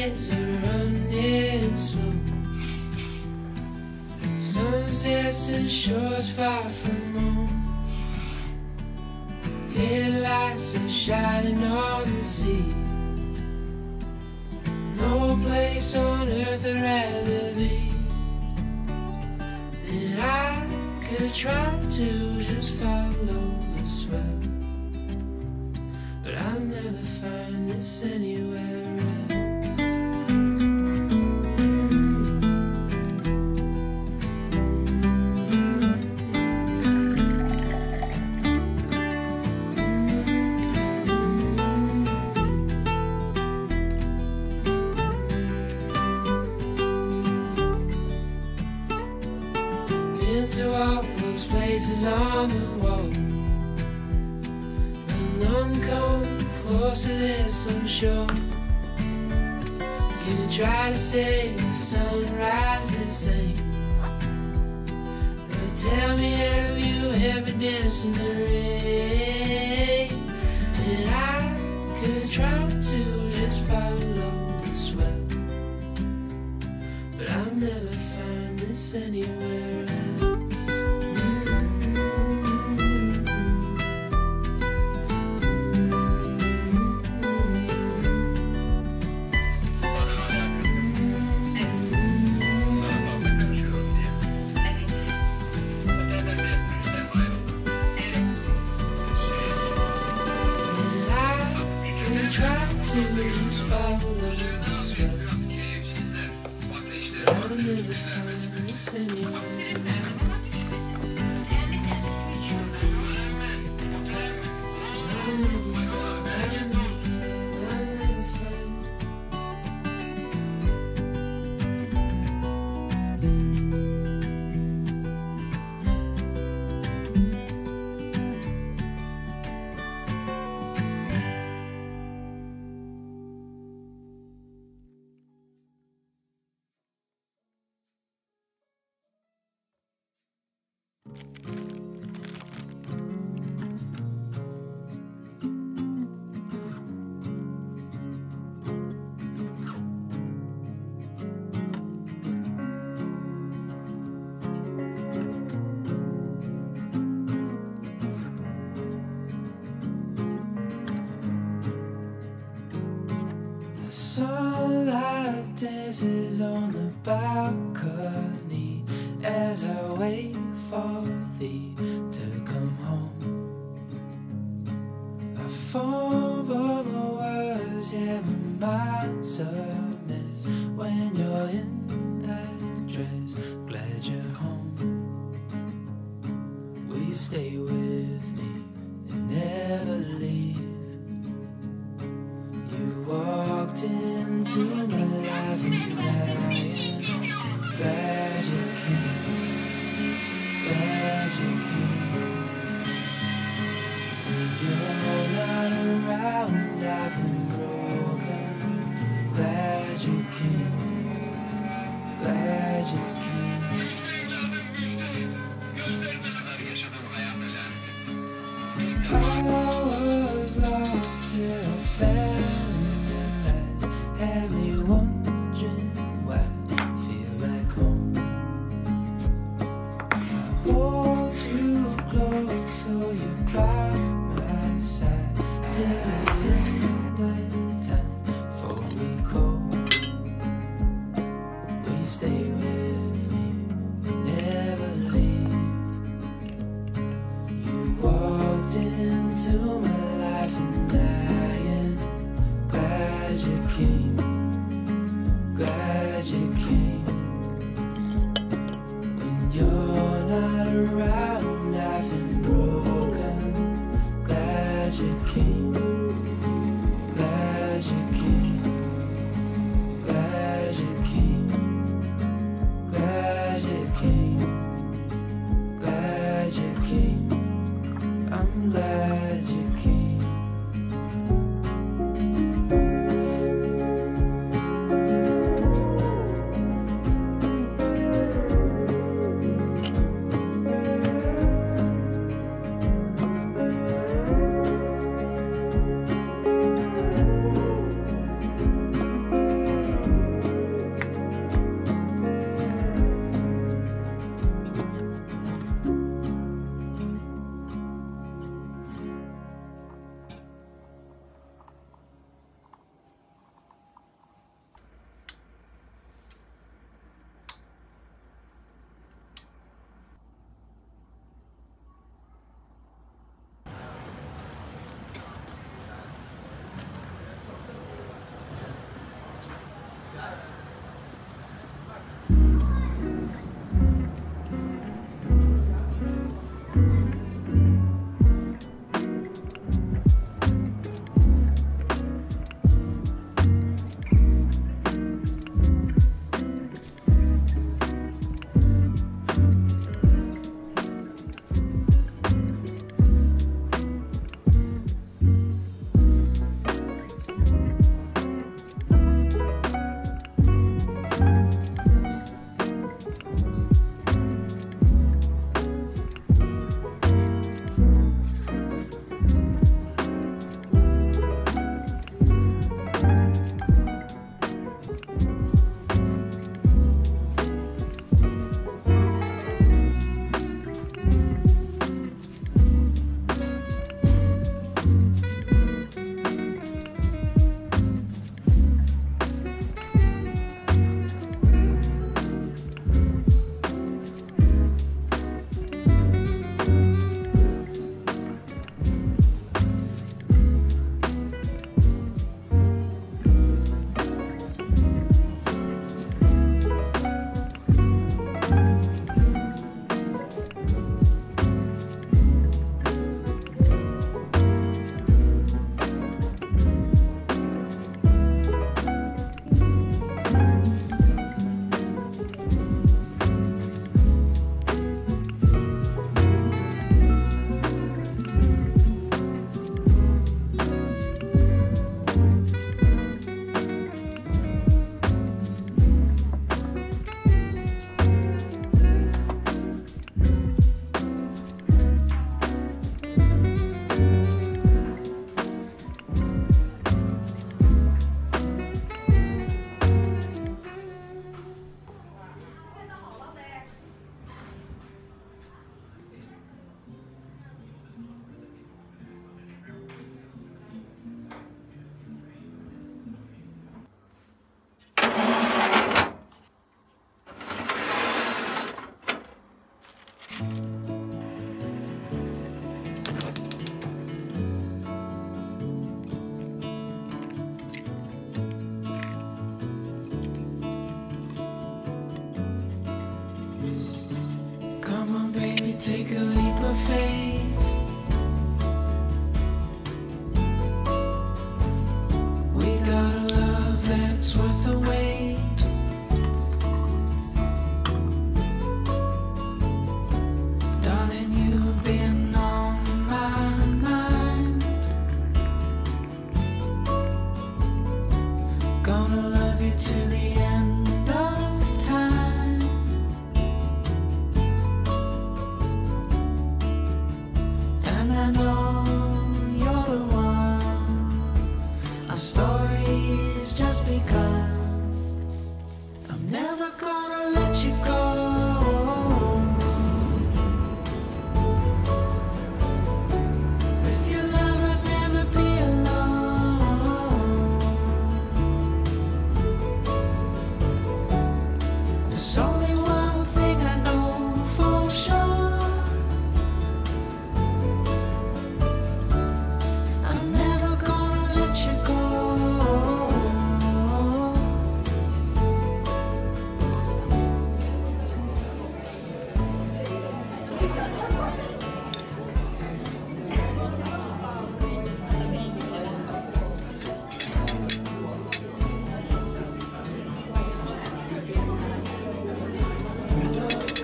days are running slow. Sunsets and shores far from home. Headlights are shining on the sea. No place on earth I'd rather be. And I could try to just follow the swell, but I'll never find this anywhere else. Been to all those places on the wall, and none come close to this, I'm sure. Gonna try to say the sunrise the same, but tell me, have you ever danced in the rain? And I could try to just follow the swell, but I'll never find this anywhere else. Try to just follow the swell, but I'll never find this anywhere. The sunlight dances on the balcony as I wait for thee to come home. I fumble my words, yeah, my mind's a mess when you're in that dress. Glad you're home. Will you stay with me and never leave? You walked into my life and I am glad you came, glad you came. When you're not around, I feel broken. Glad you came, glad you came. faith. We got a love that's worth the wait. Darling, you've been on my mind. Gonna love you to the end of time. And I know you're the one. Our story's just begun. I'm never gonna let you go. With your love I'd never be alone. There's only one thing I know for sure. I'm never gonna let you go.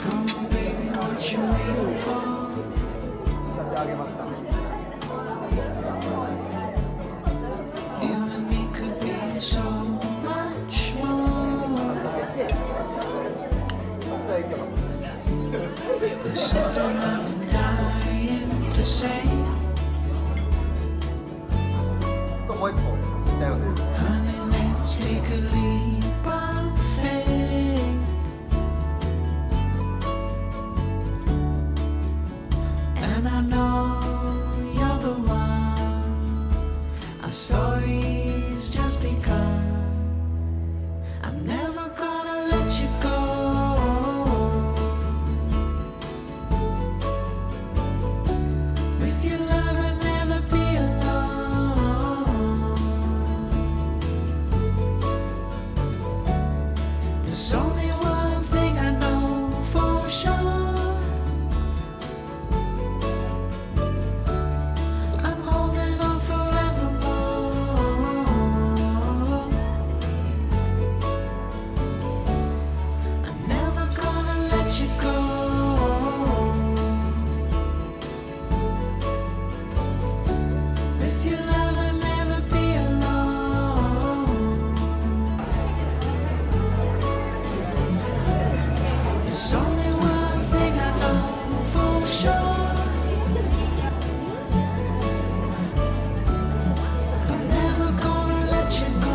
Come on, baby, what you waiting for? You and me could be so much more. There's something I've been dying to say. Honey, let's take a leap of faith. And I know you're the one. Our story's just begun. I'm never gonna let you go. With your love I'd never be alone. There's only one thing I know for sure. I'm holding on forevermore. I'm never gonna let you go. With your love I'd never be alone. There's only one thing I know for sure. I'm never gonna let you go.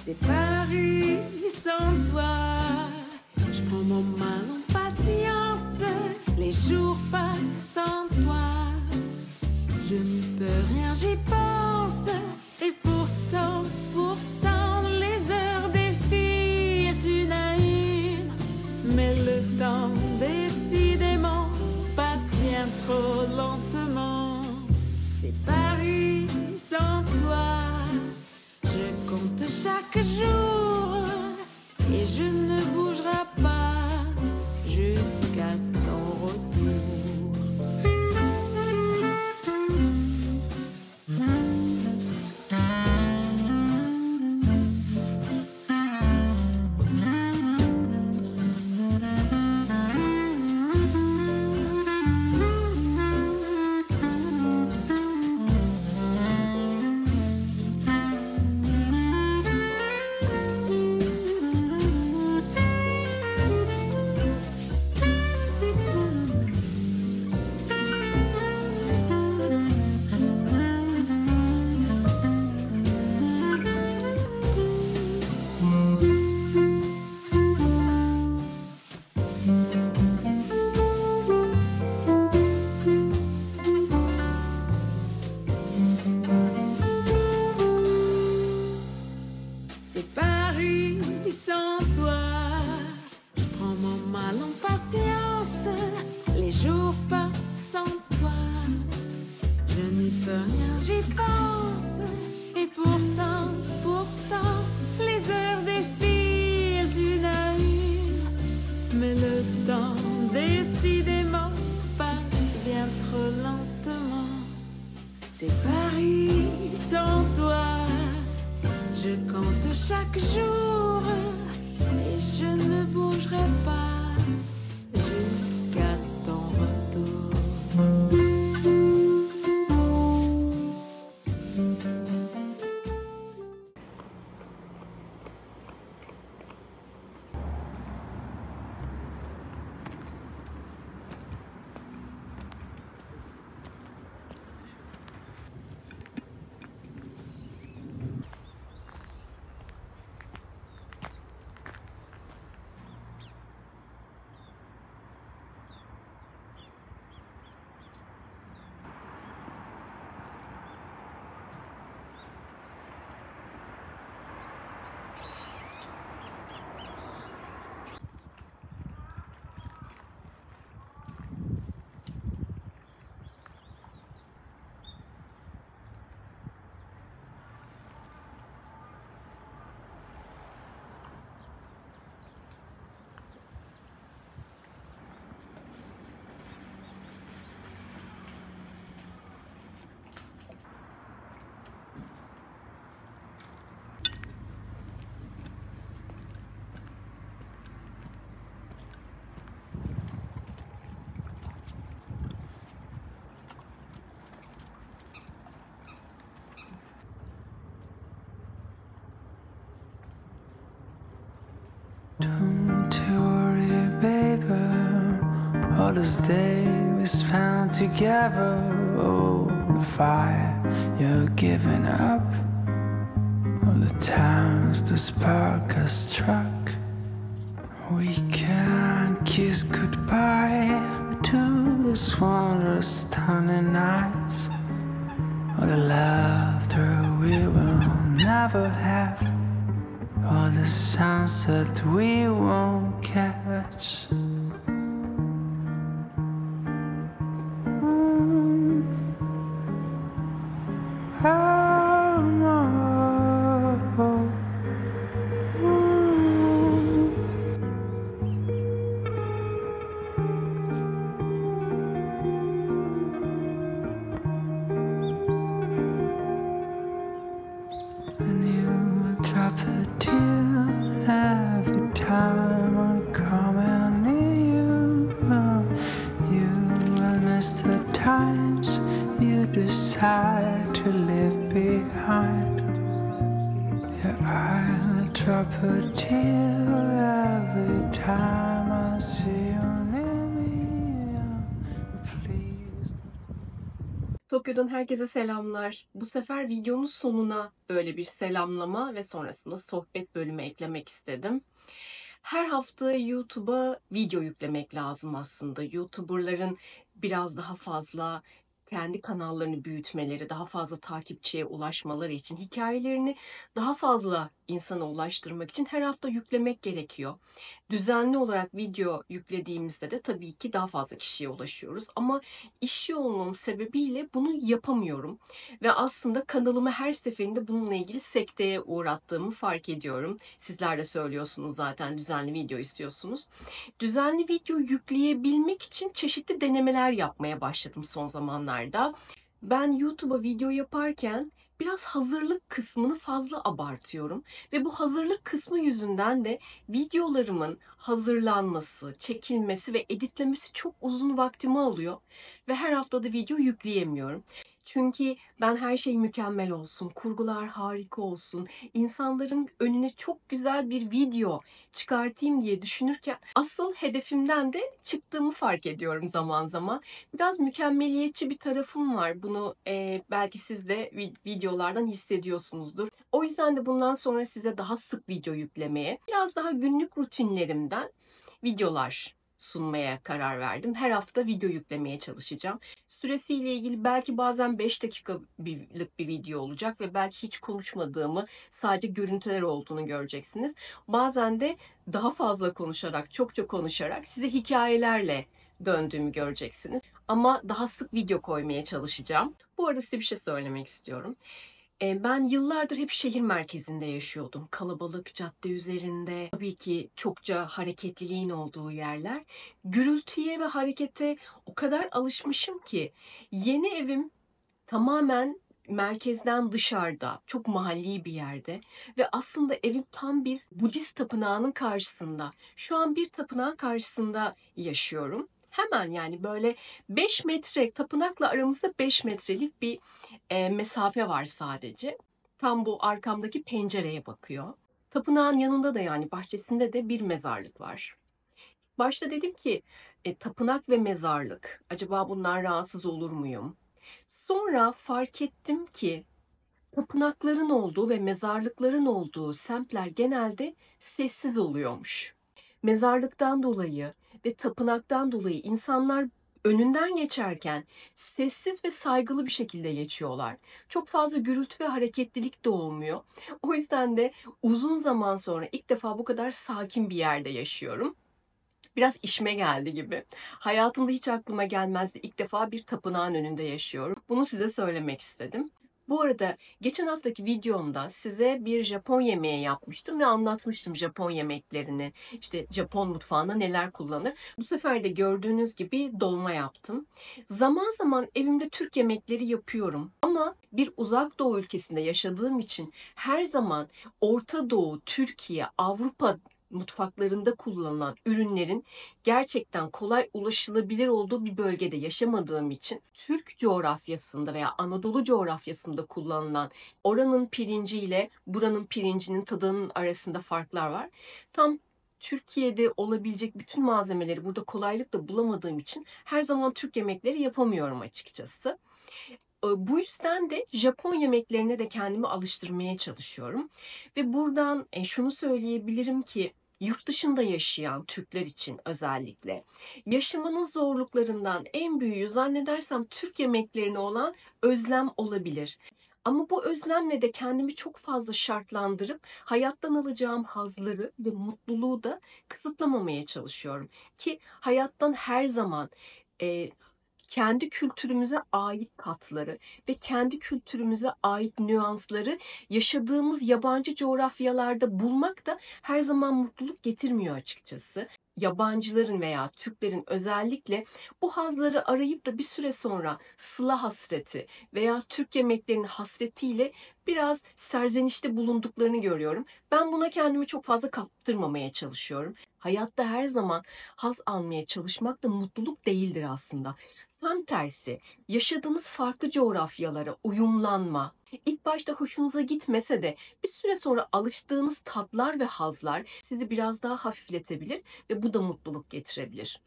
C'est Paris sans toi. Je prends mon mal en patience. Les jours passent sans toi. Je n'y peux rien, j'y pense. Et pourtant, les heures défilent une à une. Mais le temps, décidément, passe bien trop lentement. C'est Paris sans toi. Je compte chaque jour et je ne bougerai pas jusqu'à ton retour. C'est Paris sans toi. Je compte chaque jour et je ne bougerai pas jusqu'à ton retour. Don't you worry, baby. All those days we spent together. Oh, the fire you're giving up. All the times the spark has struck. We can kiss goodbye to this wondrous stunning nights. All the laughter we will never have. All the sunset we won't catch. And you drop a tear every time I'm coming near you. You will miss the times you decide to leave behind. Yeah, I drop a tear every time I see you near me. Please. Tokyo'dan herkese selamlar. Bu sefer videonun sonuna böyle bir selamlama ve sonrasında sohbet bölümü eklemek istedim. Her hafta YouTube'a video yüklemek lazım aslında. YouTuber'ların biraz daha fazla kendi kanallarını büyütmeleri, daha fazla takipçiye ulaşmaları için, hikayelerini daha fazla insana ulaştırmak için her hafta yüklemek gerekiyor. Düzenli olarak video yüklediğimizde de tabii ki daha fazla kişiye ulaşıyoruz. Ama iş yoğunluğum sebebiyle bunu yapamıyorum. Ve aslında kanalımı her seferinde bununla ilgili sekteye uğrattığımı fark ediyorum. Sizler de söylüyorsunuz zaten, düzenli video istiyorsunuz. Düzenli video yükleyebilmek için çeşitli denemeler yapmaya başladım son zamanlarda. Ben YouTube'a video yaparken biraz hazırlık kısmını fazla abartıyorum. Ve bu hazırlık kısmı yüzünden de videolarımın hazırlanması, çekilmesi ve editlemesi çok uzun vaktimi alıyor. Ve her haftada video yükleyemiyorum. Çünkü ben her şey mükemmel olsun, kurgular harika olsun, insanların önüne çok güzel bir video çıkartayım diye düşünürken asıl hedefimden de çıktığımı fark ediyorum zaman zaman. Biraz mükemmeliyetçi bir tarafım var. Bunu belki siz de videolardan hissediyorsunuzdur. O yüzden de bundan sonra size daha sık video yüklemeye, biraz daha günlük rutinlerimden videolar sunmaya karar verdim. Her hafta video yüklemeye çalışacağım. Süresiyle ilgili belki bazen 5 dakikalık bir video olacak ve belki hiç konuşmadığımı, sadece görüntüler olduğunu göreceksiniz. Bazen de daha fazla konuşarak, çokça konuşarak size hikayelerle döndüğümü göreceksiniz. Ama daha sık video koymaya çalışacağım. Bu arada size bir şey söylemek istiyorum. Ben yıllardır hep şehir merkezinde yaşıyordum. Kalabalık, cadde üzerinde, tabii ki çokça hareketliliğin olduğu yerler. Gürültüye ve harekete o kadar alışmışım ki yeni evim Tamamen merkezden dışarıda, çok mahalli bir yerde ve aslında evim tam bir Budist tapınağının karşısında. Şu an bir tapınağın karşısında yaşıyorum. Hemen yani böyle 5 metre, tapınakla aramızda 5 metrelik bir mesafe var sadece. Tam bu arkamdaki pencereye bakıyor. Tapınağın yanında da yani bahçesinde de bir mezarlık var. Başta dedim ki tapınak ve mezarlık. Acaba bunlar rahatsız olur muyum? Sonra fark ettim ki tapınakların olduğu ve mezarlıkların olduğu semtler genelde sessiz oluyormuş. Mezarlıktan dolayı ve tapınaktan dolayı insanlar önünden geçerken sessiz ve saygılı bir şekilde geçiyorlar. Çok fazla gürültü ve hareketlilik de olmuyor. O yüzden de uzun zaman sonra ilk defa bu kadar sakin bir yerde yaşıyorum. Biraz işime geldi gibi. Hayatımda hiç aklıma gelmezdi. İlk defa bir tapınağın önünde yaşıyorum. Bunu size söylemek istedim. Bu arada geçen haftaki videomda size bir Japon yemeği yapmıştım ve anlatmıştım Japon yemeklerini. İşte Japon mutfağında neler kullanır. Bu sefer de gördüğünüz gibi dolma yaptım. Zaman zaman evimde Türk yemekleri yapıyorum. Ama bir uzak doğu ülkesinde yaşadığım için her zaman Orta Doğu, Türkiye, Avrupa mutfaklarında kullanılan ürünlerin gerçekten kolay ulaşılabilir olduğu bir bölgede yaşamadığım için Türk coğrafyasında veya Anadolu coğrafyasında kullanılan oranın pirinciyle buranın pirincinin tadının arasında farklar var. Tam Türkiye'de olabilecek bütün malzemeleri burada kolaylıkla bulamadığım için her zaman Türk yemekleri yapamıyorum açıkçası. Bu yüzden de Japon yemeklerine de kendimi alıştırmaya çalışıyorum. Ve buradan şunu söyleyebilirim ki yurt dışında yaşayan Türkler için özellikle yaşamanın zorluklarından en büyüğü zannedersem Türk yemeklerine olan özlem olabilir. Ama bu özlemle de kendimi çok fazla şartlandırıp hayattan alacağım hazları ve mutluluğu da kısıtlamamaya çalışıyorum. Ki hayattan her zaman kendi kültürümüze ait tatları ve kendi kültürümüze ait nüansları yaşadığımız yabancı coğrafyalarda bulmak da her zaman mutluluk getirmiyor açıkçası. Yabancıların veya Türklerin özellikle bu hazları arayıp da bir süre sonra sıla hasreti veya Türk yemeklerinin hasretiyle biraz serzenişte bulunduklarını görüyorum. Ben buna kendimi çok fazla kaptırmamaya çalışıyorum. Hayatta her zaman haz almaya çalışmak da mutluluk değildir aslında. Tam tersi, yaşadığınız farklı coğrafyalara uyumlanma, ilk başta hoşunuza gitmese de bir süre sonra alıştığınız tatlar ve hazlar sizi biraz daha hafifletebilir ve bu da mutluluk getirebilir.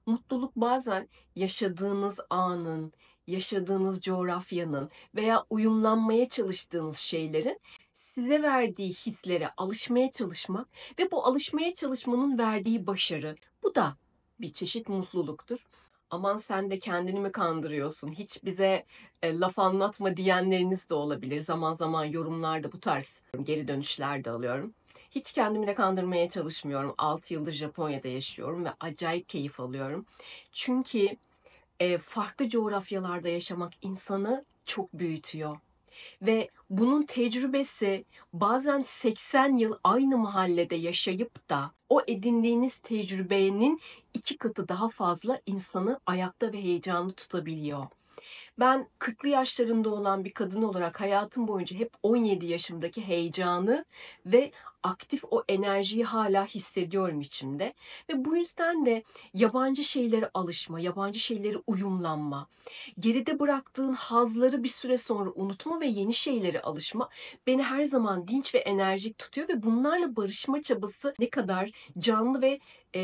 Mutluluk bazen yaşadığınız anın, yaşadığınız coğrafyanın veya uyumlanmaya çalıştığınız şeylerin size verdiği hislere alışmaya çalışmak ve bu alışmaya çalışmanın verdiği başarı. Bu da bir çeşit mutluluktur. Aman sen de kendini mi kandırıyorsun? Hiç bize laf anlatma diyenleriniz de olabilir. Zaman zaman yorumlarda bu tarz geri dönüşler de alıyorum. Hiç kendimi de kandırmaya çalışmıyorum. 6 yıldır Japonya'da yaşıyorum ve acayip keyif alıyorum. Çünkü farklı coğrafyalarda yaşamak insanı çok büyütüyor. Ve bunun tecrübesi bazen 80 yıl aynı mahallede yaşayıp da o edindiğiniz tecrübenin 2 katı daha fazla insanı ayakta ve heyecanlı tutabiliyor. Ben 40'lı yaşlarında olan bir kadın olarak hayatım boyunca hep 17 yaşımdaki heyecanı ve aktif o enerjiyi hala hissediyorum içimde. Ve bu yüzden de yabancı şeylere alışma, yabancı şeylere uyumlanma, geride bıraktığın hazları bir süre sonra unutma ve yeni şeylere alışma beni her zaman dinç ve enerjik tutuyor ve bunlarla barışma çabası ne kadar canlı ve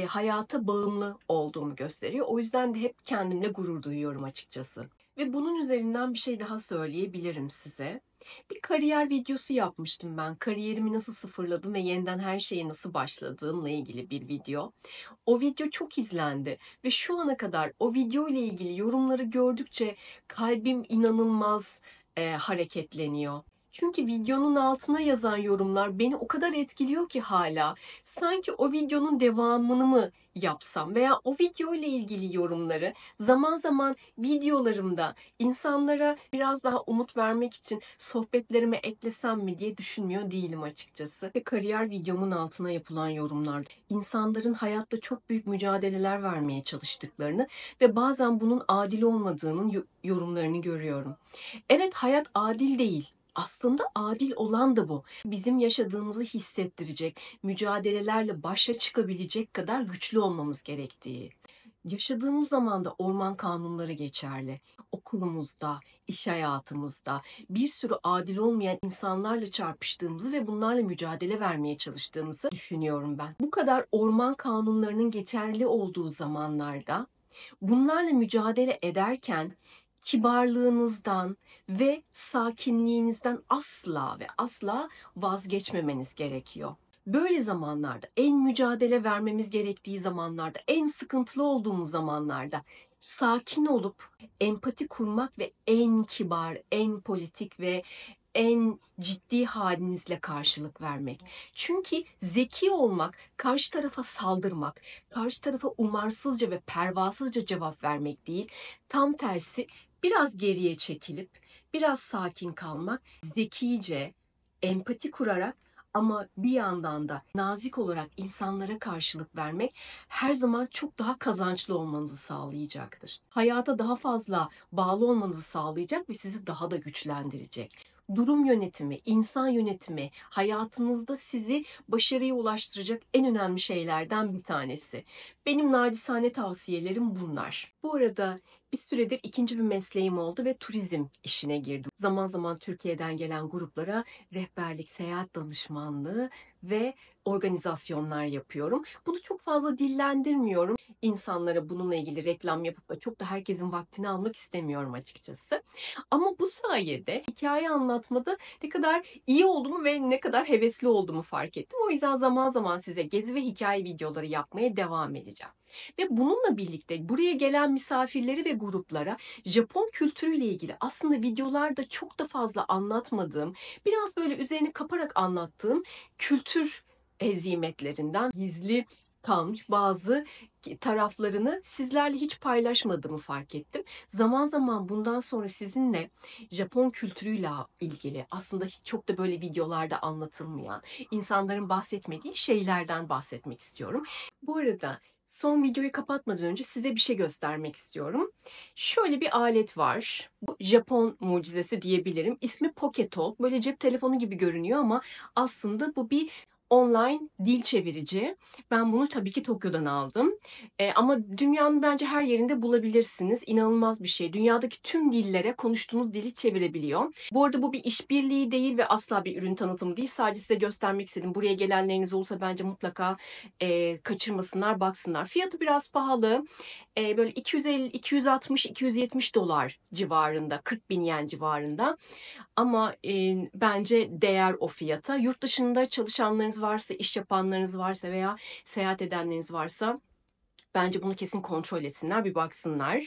hayata bağımlı olduğumu gösteriyor. O yüzden de hep kendimle gurur duyuyorum açıkçası. Ve bunun üzerinden bir şey daha söyleyebilirim size. Bir kariyer videosu yapmıştım ben. Kariyerimi nasıl sıfırladım ve yeniden her şeye nasıl başladığımla ilgili bir video. O video çok izlendi ve şu ana kadar o video ile ilgili yorumları gördükçe kalbim inanılmaz hareketleniyor. Çünkü videonun altına yazan yorumlar beni o kadar etkiliyor ki hala. Sanki o videonun devamını mı yapsam veya o video ile ilgili yorumları zaman zaman videolarımda insanlara biraz daha umut vermek için sohbetlerime eklesem mi diye düşünmüyor değilim açıkçası. Ve kariyer videomun altına yapılan yorumlar, insanların hayatta çok büyük mücadeleler vermeye çalıştıklarını ve bazen bunun adil olmadığının yorumlarını görüyorum. Evet, hayat adil değil. Aslında adil olan da bu. Bizim yaşadığımızı hissettirecek, mücadelelerle başa çıkabilecek kadar güçlü olmamız gerektiği. Yaşadığımız zamanda orman kanunları geçerli. Okulumuzda, iş hayatımızda bir sürü adil olmayan insanlarla çarpıştığımızı ve bunlarla mücadele vermeye çalıştığımızı düşünüyorum ben. Bu kadar orman kanunlarının geçerli olduğu zamanlarda bunlarla mücadele ederken kibarlığınızdan ve sakinliğinizden asla ve asla vazgeçmemeniz gerekiyor. Böyle zamanlarda, en mücadele vermemiz gerektiği zamanlarda, en sıkıntılı olduğumuz zamanlarda sakin olup empati kurmak ve en kibar, en politik ve en ciddi halinizle karşılık vermek. Çünkü zeki olmak, karşı tarafa saldırmak, karşı tarafa umarsızca ve pervasızca cevap vermek değil. Tam tersi biraz geriye çekilip, biraz sakin kalmak, zekice, empati kurarak ama bir yandan da nazik olarak insanlara karşılık vermek her zaman çok daha kazançlı olmanızı sağlayacaktır. Hayata daha fazla bağlı olmanızı sağlayacak ve sizi daha da güçlendirecek. Durum yönetimi, insan yönetimi hayatınızda sizi başarıya ulaştıracak en önemli şeylerden bir tanesi. Benim nacizane tavsiyelerim bunlar. Bu arada bir süredir ikinci bir mesleğim oldu ve turizm işine girdim. Zaman zaman Türkiye'den gelen gruplara rehberlik, seyahat danışmanlığı ve organizasyonlar yapıyorum. Bunu çok fazla dillendirmiyorum. İnsanlara bununla ilgili reklam yapıp da çok da herkesin vaktini almak istemiyorum açıkçası. Ama bu sayede hikaye anlatmada ne kadar iyi olduğumu ve ne kadar hevesli olduğumu fark ettim. O yüzden zaman zaman size gezi ve hikaye videoları yapmaya devam edeceğim. Ve bununla birlikte buraya gelen misafirleri ve gruplara Japon kültürüyle ilgili aslında videolarda çok da fazla anlatmadığım, biraz böyle üzerine kaparak anlattığım kültür hezimetlerinden gizli kalmış bazı taraflarını sizlerle hiç paylaşmadığımı fark ettim. Zaman zaman bundan sonra sizinle Japon kültürüyle ilgili aslında hiç çok da böyle videolarda anlatılmayan, insanların bahsetmediği şeylerden bahsetmek istiyorum. Bu arada son videoyu kapatmadan önce size bir şey göstermek istiyorum. Şöyle bir alet var. Bu Japon mucizesi diyebilirim. İsmi Pocket Talk. Böyle cep telefonu gibi görünüyor ama aslında bu bir online dil çevirici. Ben bunu tabii ki Tokyo'dan aldım. Ama dünyanın bence her yerinde bulabilirsiniz. İnanılmaz bir şey. Dünyadaki tüm dillere konuştuğunuz dili çevirebiliyor. Bu arada bu bir işbirliği değil ve asla bir ürün tanıtımı değil. Sadece size göstermek istedim. Buraya gelenleriniz olursa bence mutlaka kaçırmasınlar, baksınlar. Fiyatı biraz pahalı. Böyle 250, 260, 270 dolar civarında, 40 bin yen civarında. Ama bence değer o fiyata. Yurt dışında çalışanlarınız varsa, iş yapanlarınız varsa veya seyahat edenleriniz varsa bence bunu kesin kontrol etsinler, bir baksınlar.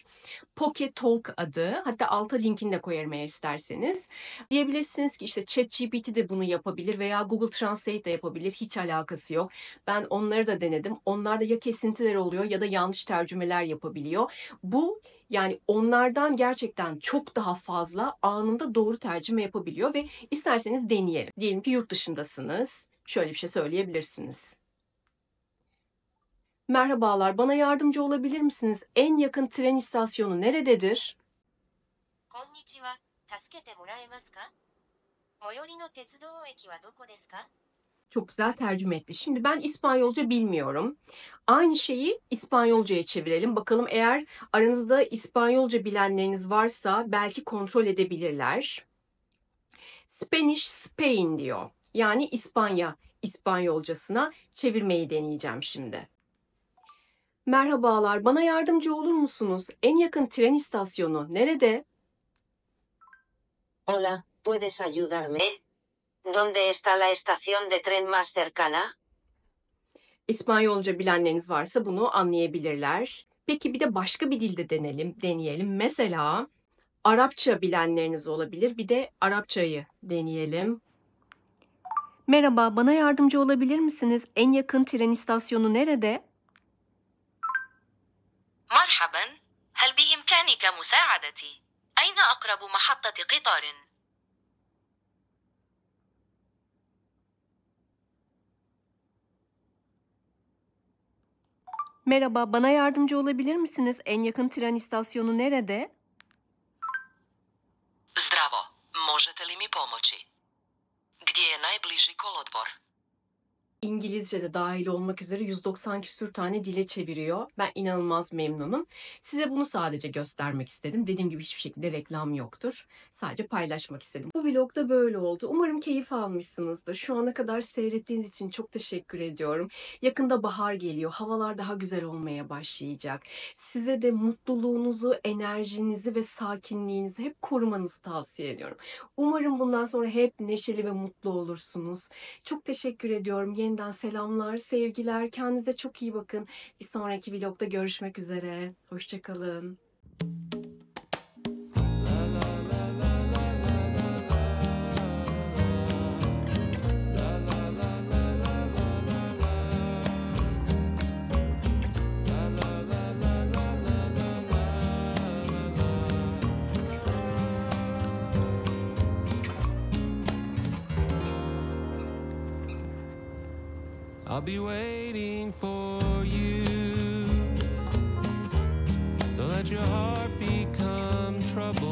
Pocket Talk adı. Hatta alta linkini de koyarım eğer isterseniz. Diyebilirsiniz ki işte ChatGPT de bunu yapabilir veya Google Translate de yapabilir. Hiç alakası yok. Ben onları da denedim. Onlarda ya kesintiler oluyor ya da yanlış tercümeler yapabiliyor. Bu yani onlardan gerçekten çok daha fazla anında doğru tercüme yapabiliyor ve isterseniz deneyelim. Diyelim ki yurt dışındasınız. Şöyle bir şey söyleyebilirsiniz. Merhabalar, bana yardımcı olabilir misiniz? En yakın tren istasyonu nerededir? こんにちは。助けてもらえますか？最寄りの鉄道駅はどこですか？ Çok güzel tercüme etti. Şimdi ben İspanyolca bilmiyorum. Aynı şeyi İspanyolcaya çevirelim. Bakalım eğer aranızda İspanyolca bilenleriniz varsa belki kontrol edebilirler. Spanish Spain diyor. Yani İspanya İspanyolcasına çevirmeyi deneyeceğim şimdi. Merhabalar, bana yardımcı olur musunuz? En yakın tren istasyonu nerede? Hola, ¿puedes ayudarme? ¿Dónde está la estación de tren más cercana? İspanyolca bilenleriniz varsa bunu anlayabilirler. Peki bir de başka bir dilde deneyelim. Mesela Arapça bilenleriniz olabilir. Bir de Arapçayı deneyelim. Merhaba, bana yardımcı olabilir misiniz? En yakın tren istasyonu nerede? مرحبا، هل بإمكانك مساعدتي؟ أين أقرب محطة قطار؟ Merhaba, bana yardımcı olabilir misiniz? En yakın tren istasyonu nerede? Zdravo, možete li mi pomoći? Gdje je najbliži kolodvor? İngilizce de dahil olmak üzere 190 küsür tane dile çeviriyor. Ben inanılmaz memnunum. Size bunu sadece göstermek istedim. Dediğim gibi hiçbir şekilde reklam yoktur. Sadece paylaşmak istedim. Bu vlog da böyle oldu. Umarım keyif almışsınızdır. Şu ana kadar seyrettiğiniz için çok teşekkür ediyorum. Yakında bahar geliyor. Havalar daha güzel olmaya başlayacak. Size de mutluluğunuzu, enerjinizi ve sakinliğinizi hep korumanızı tavsiye ediyorum. Umarım bundan sonra hep neşeli ve mutlu olursunuz. Çok teşekkür ediyorum. Yeniden selamlar, sevgiler. Kendinize çok iyi bakın. Bir sonraki vlogda görüşmek üzere. Hoşça kalın. I'll be waiting for you. Don't let your heart become troubled.